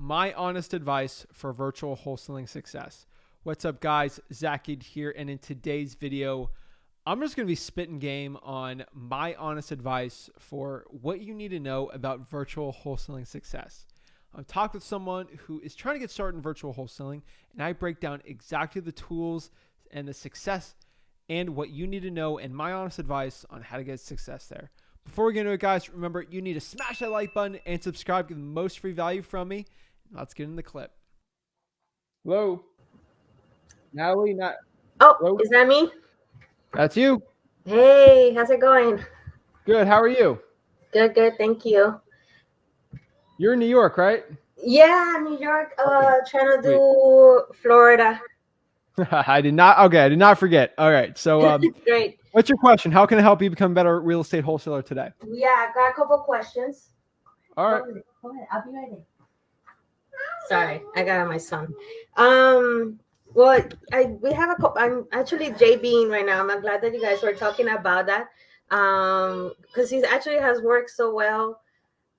my honest advice for virtual wholesaling success. What's up, guys? Zach Ginn here, and in today's video, I'm just going to be spitting game on my honest advice for what you need to know about virtual wholesaling success. I've talked with someone who is trying to get started in virtual wholesaling, and I break down exactly the tools and the success and what you need to know and my honest advice on how to get success there. Before we get into it, guys, remember you need to smash that like button and subscribe, get the most free value from me. Let's get in the clip. Hello, Natalie. Oh, Hello. is that me? That's you. Hey, how's it going? Good. How are you? Good, good. Thank you. You're in New York, right? Yeah, New York. Trying to Sweet. do Florida. I did not. Okay, I did not forget. All right. So, Great. what's your question? How can I help you become a better real estate wholesaler today? Yeah, I got a couple questions. All right. Go ahead. I'll be right there. Sorry, I got my son. Well, we have a couple. I'm actually JBing right now. I'm glad that you guys were talking about that. Because he actually has worked so well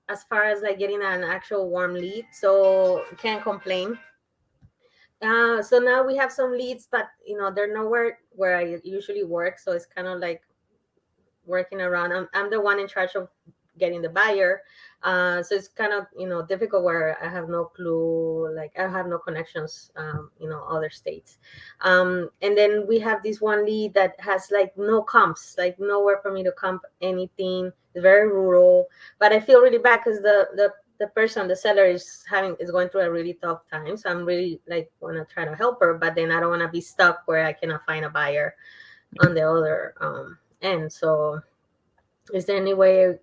as far as like getting an actual warm lead, so can't complain. So now we have some leads, but they're nowhere where I usually work, so it's kind of like working around. I'm the one in charge of getting the buyer, so it's kind of difficult where I have no clue, like I have no connections, other states. And then we have this one lead that has like no comps, like nowhere for me to comp anything. It's very rural, but I feel really bad because the person, the seller, is going through a really tough time. So I'm really like want to try to help her, but then I don't want to be stuck where I cannot find a buyer on the other end. So is there any way?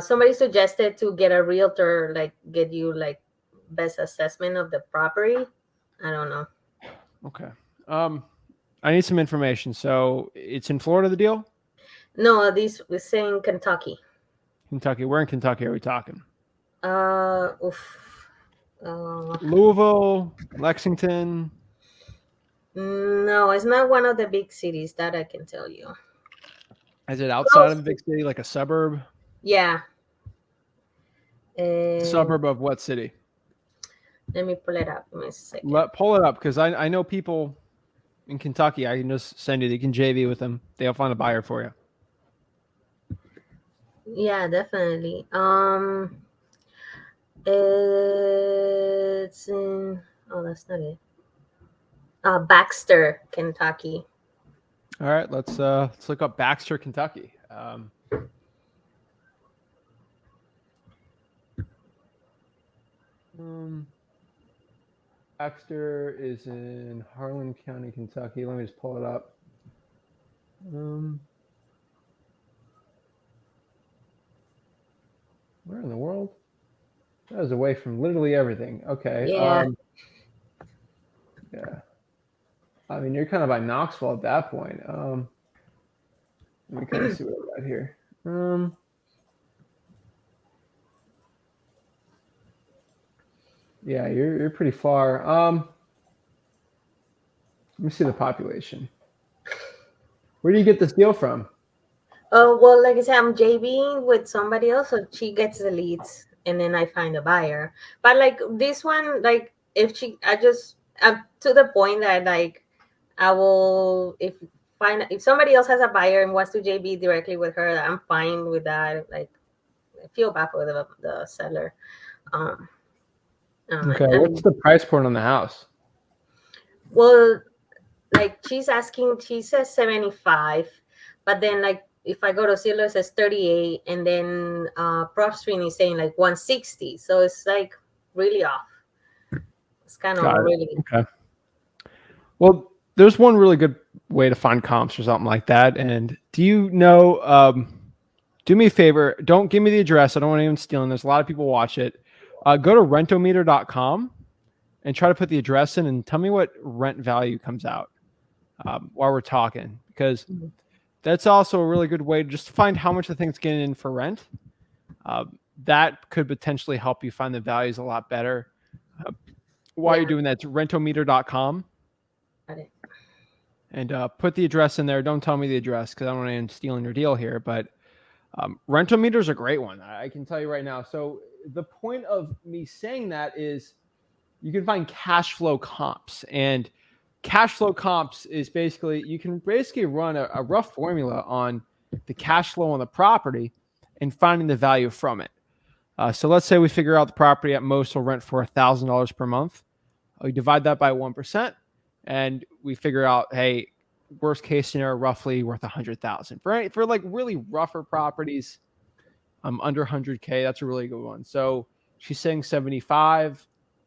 Somebody suggested to get a realtor, like get you like best assessment of the property. I don't know. Okay. I need some information. So it's in Florida, the deal? No, this was saying Kentucky. Kentucky. Where in Kentucky are we talking? Oof. Louisville, Lexington. No, it's not one of the big cities, that I can tell you. Is it outside of Close a to- big city, like a suburb? Yeah. Suburb of what city? Let me pull it up. Give me a second. Pull it up, because I know people in Kentucky. I can just send you. You can JV with them. They'll find a buyer for you. Yeah, definitely. It's in. Oh, that's not it. Baxter, Kentucky. All right, let's look up Baxter, Kentucky. Baxter is in Harlan County, Kentucky. Let me just pull it up. Where in the world? That was away from literally everything. Okay. Yeah. Yeah. I mean, you're kind of by Knoxville at that point. Let me kind of see what I got here. Yeah, you're pretty far. Let me see the population. Where do you get this deal from? Oh, well, like I said, I'm JVing with somebody else, so she gets the leads, and then I find a buyer. But like this one, like I'm to the point that like I will if somebody else has a buyer and wants to JV directly with her, I'm fine with that. Like I feel bad for the seller. Um, Okay, what's the price point on the house? well, like she says 75, but then like if I go to Zillow, it says 38, and then PropStream is saying like 160. So it's like really off. It's kind of really. Okay. Well, there's one really good way to find comps or something like that. And do you know? Do me a favor. Don't give me the address. I don't want anyone stealing. There's a lot of people watch it. Go to rentometer.com and try to put the address in and tell me what rent value comes out while we're talking, because that's also a really good way to just find how much the thing's getting in for rent. That could potentially help you find the values a lot better. While you're doing that, it's rentometer.com. And put the address in there. Don't tell me the address because I don't want anyone stealing your deal here. But rental meter is a great one. I can tell you right now. So the point of me saying that is you can find cash flow comps, and cash flow comps is basically you can basically run a rough formula on the cash flow on the property and finding the value from it. So let's say we figure out the property at most will rent for $1,000 per month. We divide that by 1%, and we figure out, hey, worst case scenario, roughly worth 100,000 for like really rougher properties. Under 100K, that's a really good one. So she's saying 75.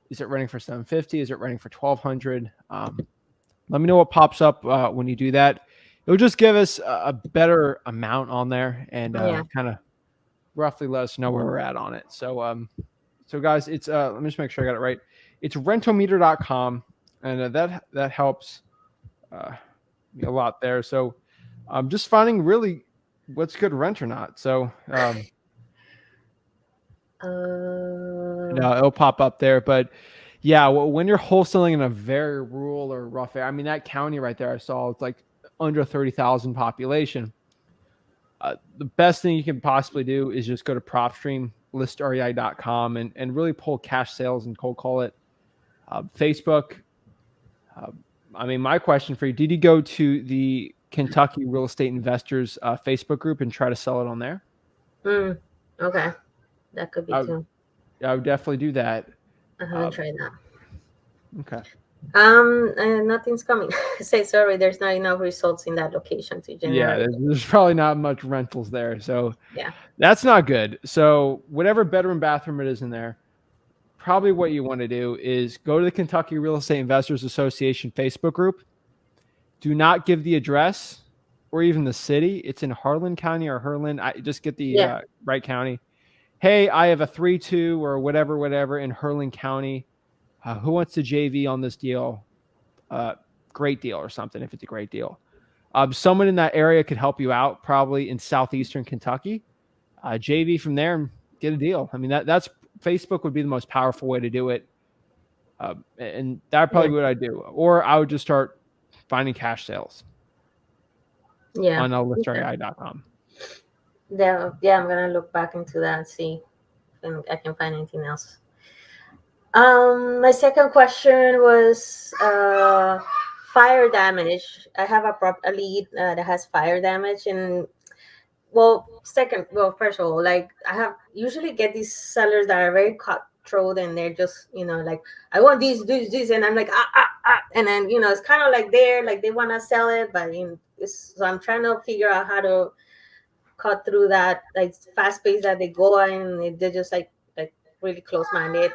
Is it renting for 750? Is it renting for 1,200? Let me know what pops up when you do that. It'll just give us a better amount on there and Yeah. kind of roughly let us know where we're at on it. So guys, it's let me just make sure I got it right. It's rentometer.com, and that helps me a lot there. So I'm just finding really what's good rent or not. So no, it'll pop up there. But yeah, when you're wholesaling in a very rural or rough area, I mean, that county right there I saw, it's like under 30,000 population. The best thing you can possibly do is just go to PropStream, listrei.com, and really pull cash sales and cold call it. Facebook. I mean, my question for you, did you go to the Kentucky Real Estate Investors Facebook group and try to sell it on there? Okay. That could be too. I would definitely do that. I haven't tried that. Okay. And nothing's coming. Say sorry, there's not enough results in that location to generate. Yeah, there's probably not much rentals there. So yeah, that's not good. So whatever bedroom, bathroom it is in there, probably what you want to do is go to the Kentucky Real Estate Investors Association Facebook group. Do not give the address or even the city. It's in Harlan County or Herlin. I just get the right county. Hey, I have a 3-2 or whatever in Herlin County. Who wants to JV on this deal? Great deal or something if it's a great deal. Someone in that area could help you out, probably in southeastern Kentucky. JV from there and get a deal. I mean, that's Facebook would be the most powerful way to do it. And that'd probably be what I'd do. Or I would just start finding cash sales. Yeah. On listrei.com. Yeah, I'm gonna look back into that and see if I can find anything else. My second question was fire damage. I have a lead that has fire damage, and first of all, like I have usually get these sellers that are very cutthroat, and they're just like, I want this, and I'm like and then it's kind of like they want to sell it, but so I'm trying to figure out how to cut through that like fast pace that they go, and they're just like really close-minded,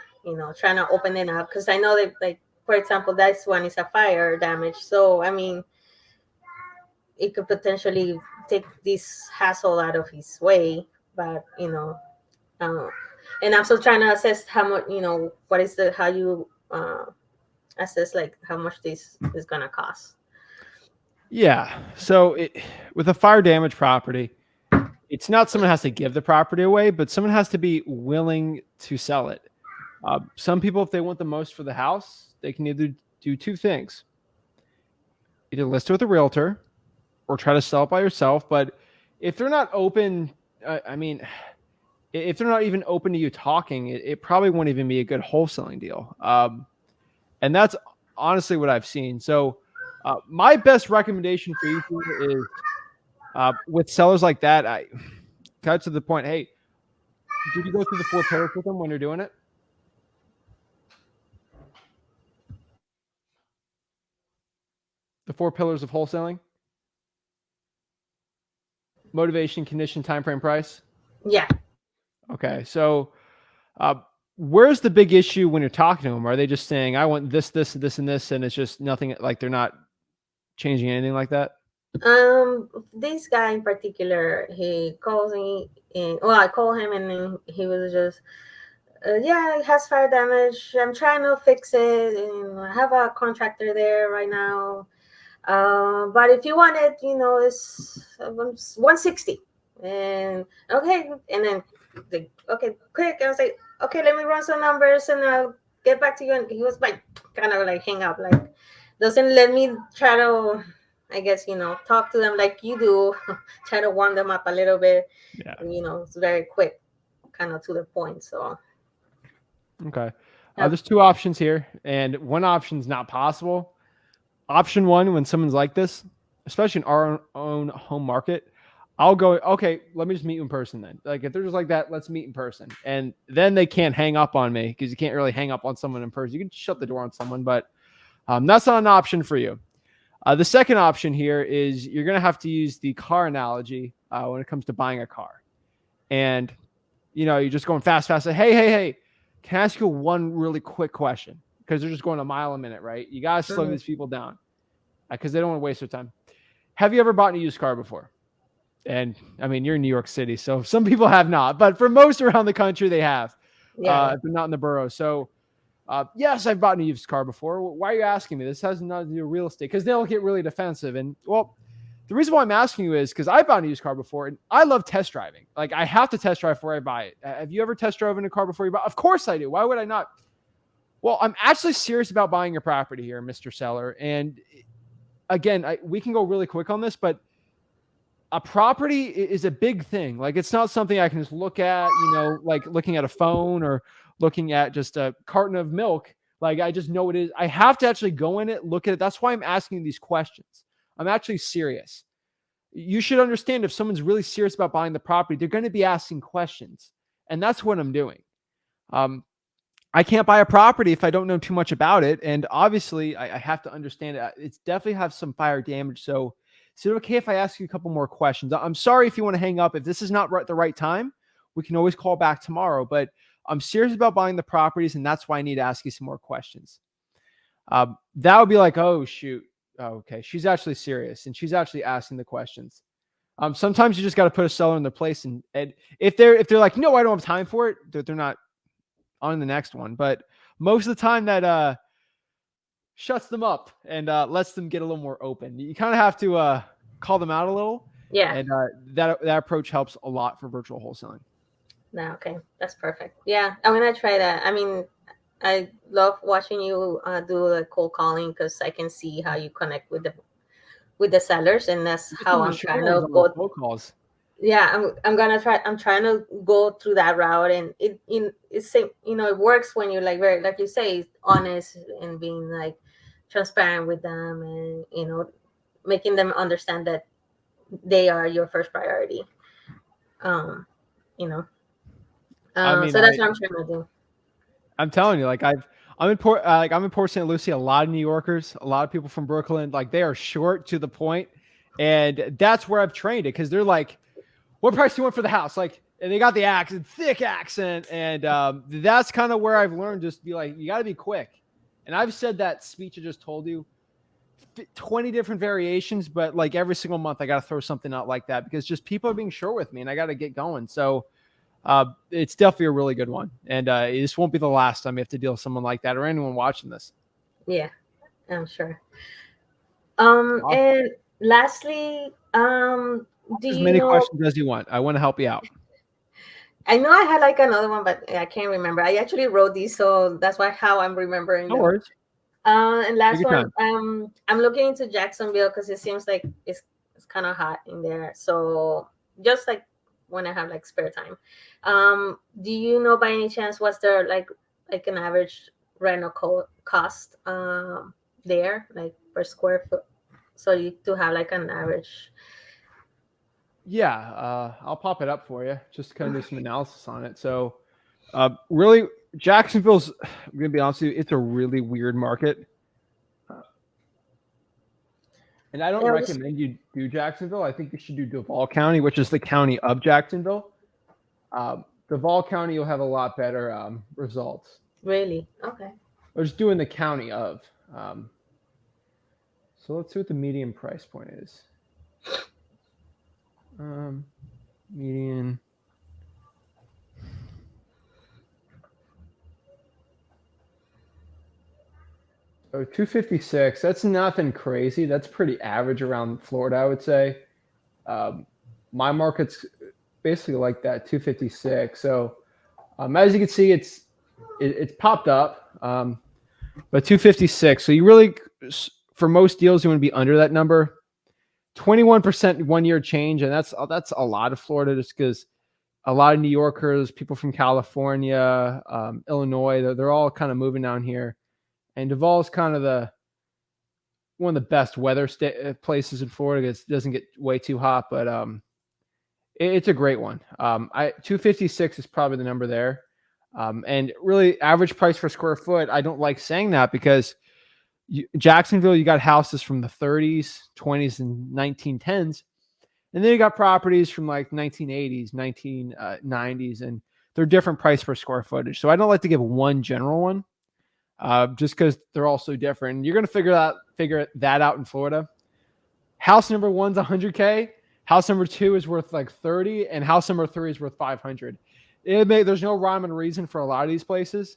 trying to open it up, because I know that, like, for example, this one is a fire damage, so I mean it could potentially take this hassle out of his way, but and I'm still trying to assess how much, what is how you assess like how much this is gonna cost. Yeah, so with a fire damage property, it's not someone has to give the property away, but someone has to be willing to sell it. Some people, if they want the most for the house, they can either do two things: either list it with a realtor or try to sell it by yourself. But if they're not open, if they're not even open to you talking, it probably won't even be a good wholesaling deal. And that's honestly what I've seen. So my best recommendation for you is with sellers like that, I cut to the point. Hey, did you go through the 4 pillars with them when you're doing it? The 4 pillars of wholesaling: motivation, condition, time frame, price. Yeah. Okay, so where's the big issue when you're talking to them? Are they just saying, I want this, and this, and it's just nothing, like they're not changing anything like that? This guy in particular, he calls me, and I call him, and then he was just, yeah, it has fire damage. I'm trying to fix it, and I have a contractor there right now. But if you want it, it's 160. And okay, and then okay, quick. I was like, okay, let me run some numbers, and I'll get back to you. And he was like, kind of like hang up, like doesn't let me try to, I guess, talk to them like you do, try to warm them up a little bit. Yeah. And, it's very quick, kind of to the point. So Okay. Yep. There's two options here, and one option's not possible. Option one, when someone's like this, especially in our own home market, I'll go, okay, let me just meet you in person then. Like if they're just like that, let's meet in person. And then they can't hang up on me because you can't really hang up on someone in person. You can shut the door on someone, but that's not an option for you. The second option here is you're going to have to use the car analogy when it comes to buying a car. And, you're just going fast, fast. Say, hey, can I ask you one really quick question? Because they're just going a mile a minute, right? You got to slow these people down because they don't want to waste their time. Have you ever bought a used car before? And I mean, you're in New York City, so some people have not, but for most around the country, they have. Yeah. If they're not in the borough. So, yes, I've bought a used car before. Why are you asking me? This has nothing to do with real estate because they'll get really defensive. And well, the reason why I'm asking you is because I bought a used car before, and I love test driving. Like I have to test drive before I buy it. Have you ever test driven a car before you buy? Of course I do. Why would I not? Well, I'm actually serious about buying your property here, Mr. Seller. And again, we can go really quick on this, but a property is a big thing. Like it's not something I can just look at, like looking at a phone or looking at just a carton of milk. Like I just know it is. I have to actually go in it, look at it. That's why I'm asking these questions. I'm actually serious. You should understand if someone's really serious about buying the property, they're going to be asking questions. And that's what I'm doing. I can't buy a property if I don't know too much about it. And obviously I have to understand it. It's definitely have some fire damage. So is it okay if I ask you a couple more questions? I'm sorry if you want to hang up. If this is not the right time, we can always call back tomorrow. But I'm serious about buying the properties, and that's why I need to ask you some more questions. That would be like, oh, shoot. Oh, okay. She's actually serious, and she's actually asking the questions. Sometimes you just got to put a seller in their place. And if they're like, no, I don't have time for it, they're not on the next one. But most of the time that shuts them up and lets them get a little more open. You kind of have to call them out a little. Yeah. And that approach helps a lot for virtual wholesaling. No, okay. That's perfect. Yeah. I'm going to try that. I mean, I love watching you do the cold calling because I can see how you connect with the sellers, and that's how I'm trying to go. Cold calls. Yeah, I'm gonna try. I'm trying to go through that route, and it's it works when you're like very, like you say, honest and being like transparent with them, and making them understand that they are your first priority. I mean, so that's what I'm trying to do. I'm telling you, like I'm in Port St. Lucie. A lot of New Yorkers, a lot of people from Brooklyn, like they are short to the point, and that's where I've trained it because they're like, "What price do you want for the house?" Like, and they got the accent, thick accent, and that's kind of where I've learned just to be like, you got to be quick. And I've said that speech I just told you, 20 different variations, but like every single month I got to throw something out like that because just people are being short with me, and I got to get going. So. It's definitely a really good one. And this won't be the last time you have to deal with someone like that or anyone watching this. Yeah, I'm sure. And lastly, do as you many know questions as you want. I want to help you out. I know I had like another one, but I can't remember. I actually wrote these, so that's how I'm remembering No them. worries. And last one, I'm looking into Jacksonville because it seems like it's kind of hot in there. So just like when I have like spare time, do you know by any chance what's there like an average rental cost there, like per square foot? So you do have like an average. Yeah, I'll pop it up for you. Just kind of do some analysis on it. So, really, Jacksonville's. I'm gonna be honest with you. It's a really weird market. And I don't recommend you do Jacksonville. I think you should do Duval County, which is the county of Jacksonville. Duval County, you'll have a lot better results. Really? Okay. Or just doing the county of. So let's see what the median price point is. Median. Oh, 256. That's nothing crazy. That's pretty average around Florida, I would say. My market's basically like that, 256. So as you can see, it's popped up, but 256. So you really, for most deals, you want to be under that number. 21% 1 year change, and that's a lot of Florida just because a lot of New Yorkers, people from California, Illinois, they're all kind of moving down here. And Duval's kind of one of the best weather places in Florida. It doesn't get way too hot, but it's a great one. 256 is probably the number there. And really average price per square foot. I don't like saying that because Jacksonville, you got houses from the 30s, 20s, and 1910s. And then you got properties from like 1980s, 1990s, and they're different price per square footage. So I don't like to give one general one, just because they're all so different. And you're going to figure that out in Florida. House number one's 100K. House number two is worth like 30, and house number three is worth 500. There's no rhyme and reason for a lot of these places.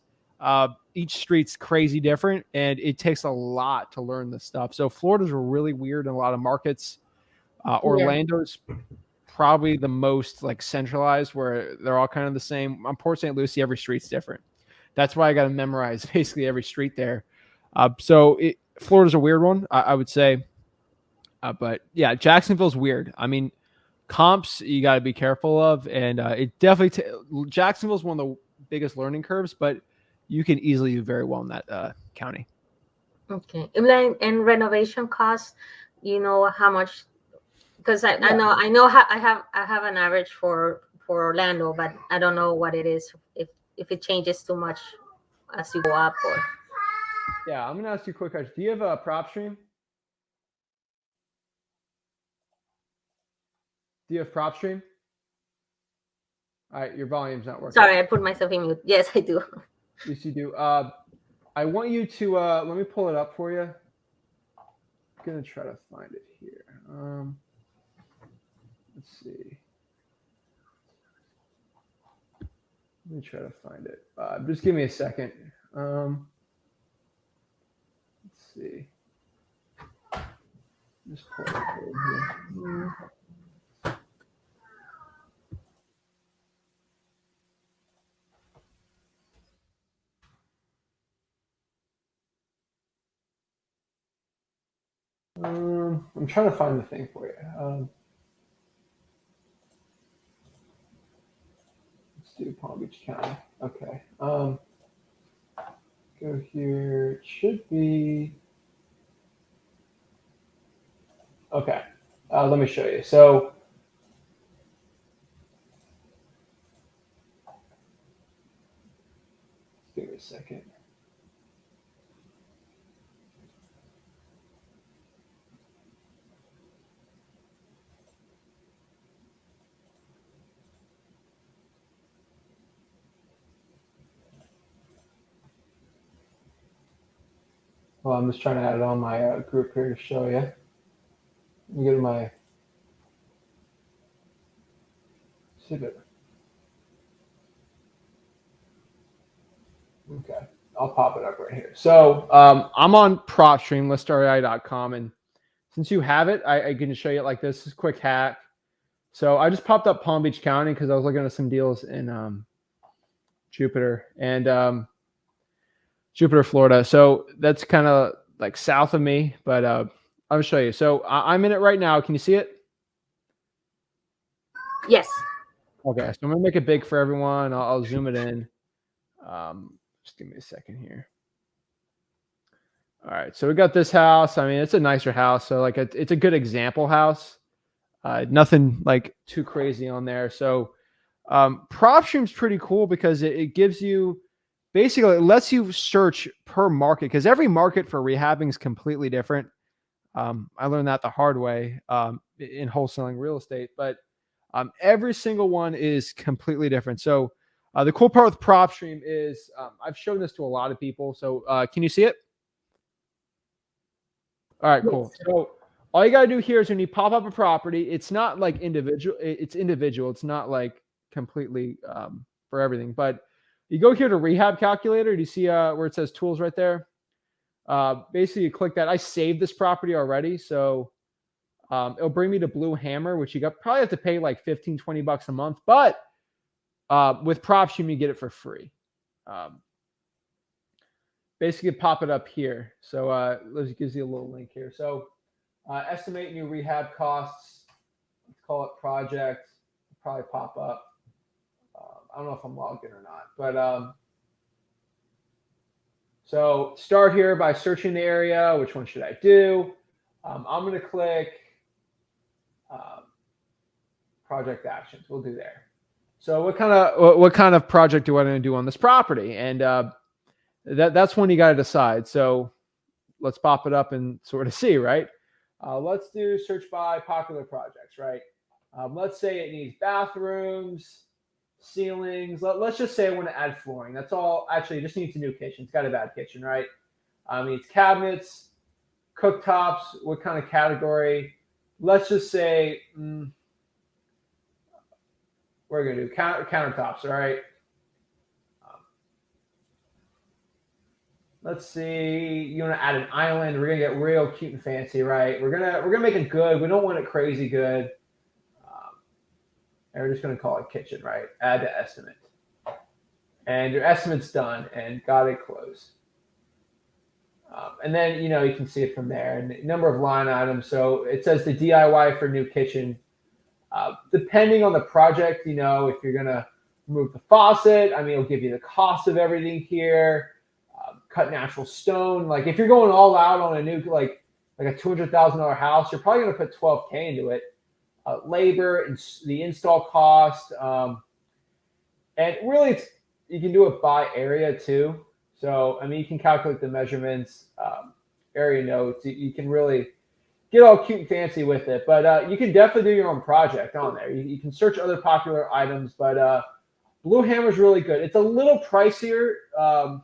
Each street's crazy different, and it takes a lot to learn this stuff. So Florida's really weird in a lot of markets. Orlando's probably the most like centralized, where they're all kind of the same. On Port St. Lucie, every street's different. That's why I got to memorize basically every street there. Florida's a weird one, I would say. But yeah, Jacksonville's weird. I mean, comps you got to be careful of, and it definitely Jacksonville's one of the biggest learning curves, but you can easily do very well in that county. Okay, and renovation costs. You know how much? Because I know I have an average for Orlando, but I don't know what it is if it changes too much as you go up. Or yeah, I'm gonna ask you a quick question. Do you have a prop stream? Do you have prop stream? All right, your volume's not working. Sorry, I put myself in mute. Yes, I do. Yes, you do. I want you to let me pull it up for you. I'm gonna try to find it here. Let's see. Let me try to find it. Just give me a second. Let's see. Just pull it up here. I'm trying to find the thing for you. Let's do Palm Beach County. Okay. Go here. It should be. Okay. Let me show you. So. Give me a second. Well, I'm just trying to add it on my group here to show you. Let me go to my exhibit. Okay, I'll pop it up right here. So I'm on PropStream, listREI.com, and since you have it, I can show you it like this. This is a quick hack. So I just popped up Palm Beach County because I was looking at some deals in Jupiter and Jupiter, Florida. So that's kind of like south of me, but I'll show you. So I'm in it right now. Can you see it? Yes. Okay, so I'm gonna make it big for everyone. I'll zoom it in. Just give me a second here. All right, so we got this house. I mean, it's a nicer house. So like it's a good example house. Nothing like too crazy on there. So PropStream's pretty cool because it gives you basically it lets you search per market because every market for rehabbing is completely different. I learned that the hard way in wholesaling real estate, but every single one is completely different. So the cool part with PropStream is I've shown this to a lot of people. So can you see it? All right, cool. So all you got to do here is when you pop up a property, it's not like individual. It's individual. It's not like completely for everything. But you go here to rehab calculator. Do you see where it says tools right there? Basically, you click that. I saved this property already. So it'll bring me to Blue Hammer, which you probably have to pay like 15, 20 bucks a month. But with PropStream, you get it for free. Basically, pop it up here. So let's gives you a little link here. So estimate new rehab costs. Let's call it project. It'll probably pop up. I don't know if I'm logged in or not, but so start here by searching the area. Which one should I do? I'm going to click um, project actions. We'll do there. So what kind of project do I want to do on this property? And that's when you got to decide. So let's pop it up and sort of see, right? Let's do search by popular projects, right? Let's say it needs bathrooms, ceilings. Let's just say I want to add flooring. That's all. Actually, it just needs a new kitchen. It's got a bad kitchen, right? It needs cabinets, cooktops. What kind of category? Let's just say we're going to do countertops, all right? Let's see. You want to add an island? We're gonna get real cute and fancy, right? We're gonna make it good. We don't want it crazy good. And we're just gonna call it kitchen, right? Add to estimate, and your estimate's done and got it closed. And then you can see it from there. And number of line items. So it says the DIY for new kitchen. Depending on the project, if you're gonna remove the faucet, it'll give you the cost of everything here. Cut natural stone. Like if you're going all out on a new like a $200,000 house, you're probably going to put $12,000 into it. Labor and the install cost, and really you can do it by area too. So you can calculate the measurements, area notes. You can really get all cute and fancy with it. But you can definitely do your own project on there. You can search other popular items, but Blue Hammer is really good. It's a little pricier,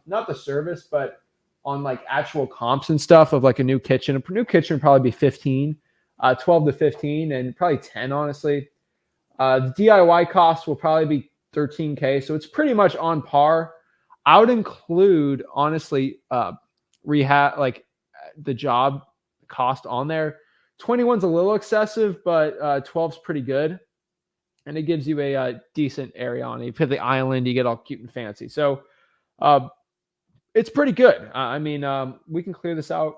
not the service, but on like actual comps and stuff of like a new kitchen. A new kitchen would probably be 15, 12 to 15, and probably 10, honestly. The DIY cost will probably be $13,000, so it's pretty much on par. I would include, honestly, rehab, like the job cost on there. 21's a little excessive, but 12's pretty good. And it gives you a decent area on it. You put the island, you get all cute and fancy. So it's pretty good. We can clear this out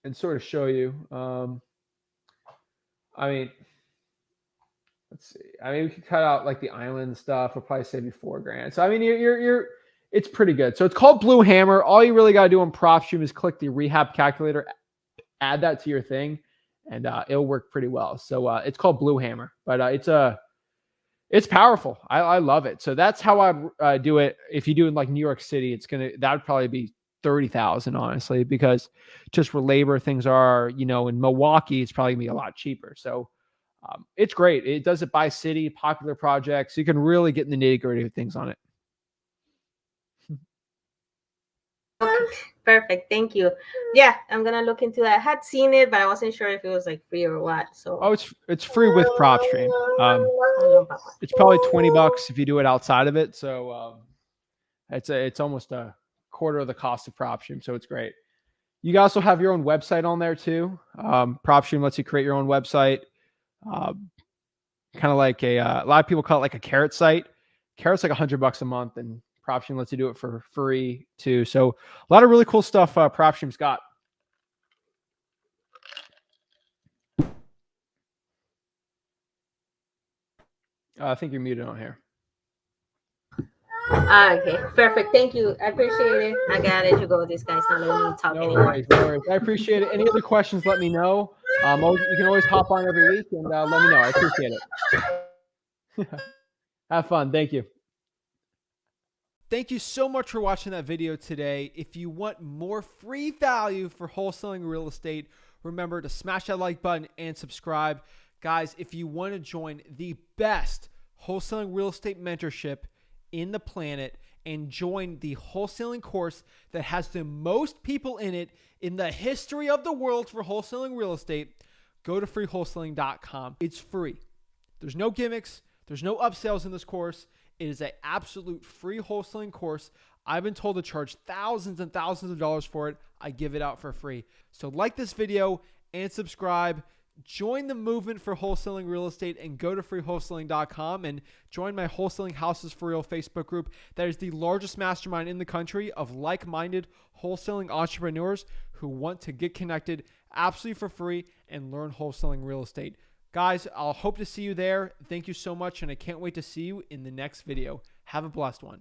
and sort of show you. Let's see. We can cut out like the island stuff. It'll probably save you $4,000. So it's pretty good. So it's called Blue Hammer. All you really got to do on PropStream is click the rehab calculator, add that to your thing, and it'll work pretty well. So it's called Blue Hammer, but it's powerful. I love it. So that's how I do it. If you do in like New York City, that would probably be 30,000, honestly, because just where labor things are, in Milwaukee, it's probably gonna be a lot cheaper. So it's great. It does it by city, popular projects. You can really get in the nitty gritty of things on it. Okay, perfect. Thank you. Yeah, I'm gonna look into that. I had seen it, but I wasn't sure if it was like free or what. So it's free with PropStream. It's probably $20 if you do it outside of it. So it's almost a quarter of the cost of PropStream. So it's great. You also have your own website on there too. PropStream lets you create your own website. Kind of like a lot of people call it like a carrot site. Carrot's like $100 a month, and PropStream lets you do it for free too. So a lot of really cool stuff PropStream's got. I think you're muted on here. Okay, perfect. Thank you. I appreciate it. I gotta let you go with this, guys. Not letting me talk anymore. No worries. I appreciate it. Any other questions, let me know. You can always hop on every week and let me know. I appreciate it. Have fun. Thank you. Thank you so much for watching that video today. If you want more free value for wholesaling real estate, remember to smash that like button and subscribe. Guys, if you want to join the best wholesaling real estate mentorship in the planet and join the wholesaling course that has the most people in it in the history of the world for wholesaling real estate, go to freewholesaling.com. It's free. There's no gimmicks. There's no upsells in this course. It is an absolute free wholesaling course. I've been told to charge thousands and thousands of dollars for it. I give it out for free. So like this video and subscribe. Join the movement for wholesaling real estate and go to freewholesaling.com and join my Wholesaling Houses for Real Facebook group. That is the largest mastermind in the country of like-minded wholesaling entrepreneurs who want to get connected absolutely for free and learn wholesaling real estate. Guys, I'll hope to see you there. Thank you so much, and I can't wait to see you in the next video. Have a blessed one.